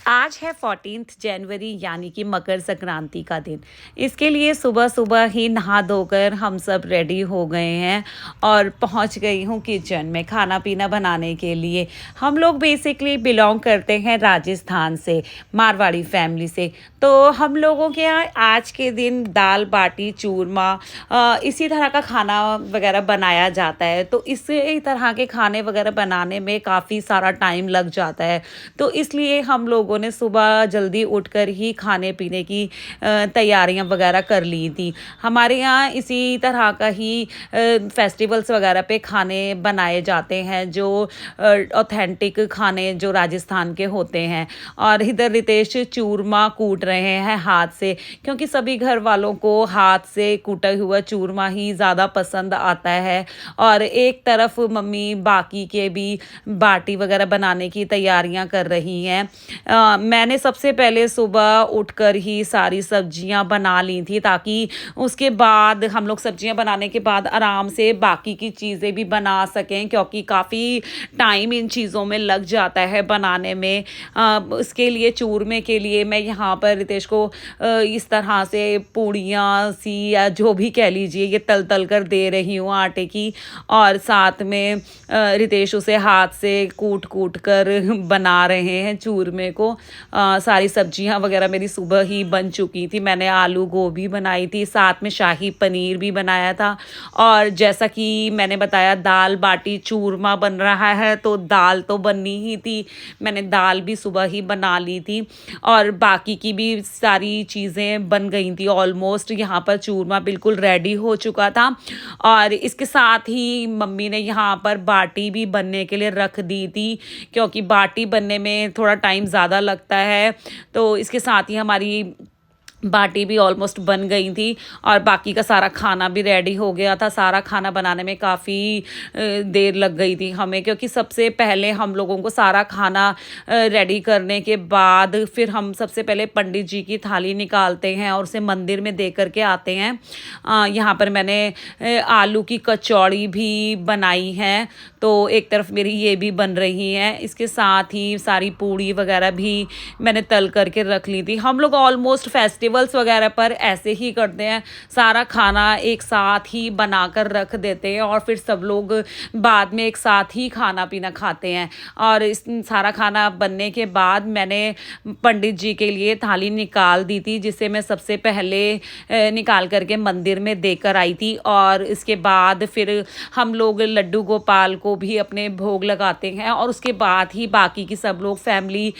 आज है 14 जनवरी यानी कि मकर संक्रांति का दिन। इसके लिए सुबह सुबह ही नहा धोकर हम सब रेडी हो गए हैं और पहुंच गई हूं किचन में खाना पीना बनाने के लिए। हम लोग बेसिकली बिलोंग करते हैं राजस्थान से, मारवाड़ी फैमिली से। तो हम लोगों के यहाँ आज के दिन दाल बाटी चूरमा इसी तरह का खाना वगैरह बनाया जाता है। तो इसी तरह के खाने वगैरह बनाने में काफ़ी सारा टाइम लग जाता है। तो इसलिए हम लोगों ने सुबह जल्दी उठकर ही खाने पीने की तैयारियां वगैरह कर ली थी। हमारे यहाँ इसी तरह का ही फेस्टिवल्स वगैरह पे खाने बनाए जाते हैं, जो ऑथेंटिक खाने जो राजस्थान के होते हैं। और इधर रितेश चूरमा कूट रहे हैं हाथ से, क्योंकि सभी घर वालों को हाथ से कूटा हुआ चूरमा ही ज़्यादा पसंद आता है। और एक तरफ मम्मी बाकी के भी बाटी वगैरह बनाने की तैयारियां कर रही हैं। मैंने सबसे पहले सुबह उठकर ही सारी सब्जियां बना ली थी, ताकि उसके बाद हम लोग सब्जियां बनाने के बाद आराम से बाकी की चीज़ें भी बना सकें, क्योंकि काफ़ी टाइम इन चीज़ों में लग जाता है बनाने में। उसके लिए चूरमे के लिए मैं यहाँ पर रितेश को इस तरह से पूड़ियाँ सी या जो भी कह लीजिए ये तल तल कर दे रही हूँ आटे की। और साथ में रितेश उसे हाथ से कूट कूट कर बना रहे हैं चूरमे को। सारी सब्जियां वगैरह मेरी सुबह ही बन चुकी थी। मैंने आलू गोभी बनाई थी, साथ में शाही पनीर भी बनाया था। और जैसा कि मैंने बताया दाल बाटी चूरमा बन रहा है, तो दाल तो बननी ही थी। मैंने दाल भी सुबह ही बना ली थी और बाकी की भी सारी चीज़ें बन गई थी ऑलमोस्ट। यहाँ पर चूरमा बिल्कुल रेडी हो चुका था और इसके साथ ही मम्मी ने यहाँ पर बाटी भी बनने के लिए रख दी थी, क्योंकि बाटी बनने में थोड़ा टाइम ज़्यादा लगता है। तो इसके साथ ही हमारी बाटी भी ऑलमोस्ट बन गई थी और बाकी का सारा खाना भी रेडी हो गया था। सारा खाना बनाने में काफ़ी देर लग गई थी हमें, क्योंकि सबसे पहले हम लोगों को सारा खाना रेडी करने के बाद फिर हम सबसे पहले पंडित जी की थाली निकालते हैं और उसे मंदिर में दे करके आते हैं। यहाँ पर मैंने आलू की कचौड़ी भी बनाई है, तो एक तरफ मेरी ये भी बन रही है। इसके साथ ही सारी पूड़ी वगैरह भी मैंने तल करके रख ली थी। हम लोग ऑलमोस्ट फेस्टिवल्स वगैरह पर ऐसे ही करते हैं, सारा खाना एक साथ ही बनाकर रख देते हैं और फिर सब लोग बाद में एक साथ ही खाना पीना खाते हैं। और इस सारा खाना बनने के बाद मैंने पंडित जी के लिए थाली निकाल दी थी, जिसे मैं सबसे पहले निकाल करके मंदिर में देकर आई थी। और इसके बाद फिर हम लोग लड्डू गोपाल को भी अपने भोग लगाते हैं और उसके बाद ही बाकी की सब लोग फैमिली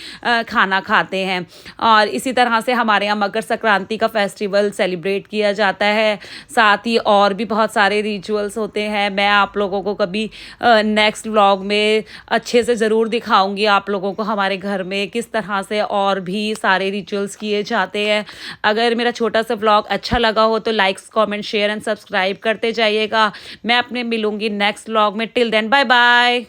खाना खाते हैं। और इसी तरह से हमारे यहाँ मकर संक्रांति का फेस्टिवल सेलिब्रेट किया जाता है। साथ ही और भी बहुत सारे रिचुअल्स होते हैं। मैं आप लोगों को कभी नेक्स्ट व्लॉग में अच्छे से ज़रूर दिखाऊंगी आप लोगों को हमारे घर में किस तरह से और भी सारे रिचुअल्स किए जाते हैं। अगर मेरा छोटा सा व्लॉग अच्छा लगा हो तो likes comment share and subscribe करते जाइएगा। मैं अपने मिलूंगी नेक्स्ट व्लॉग में। Till then bye bye.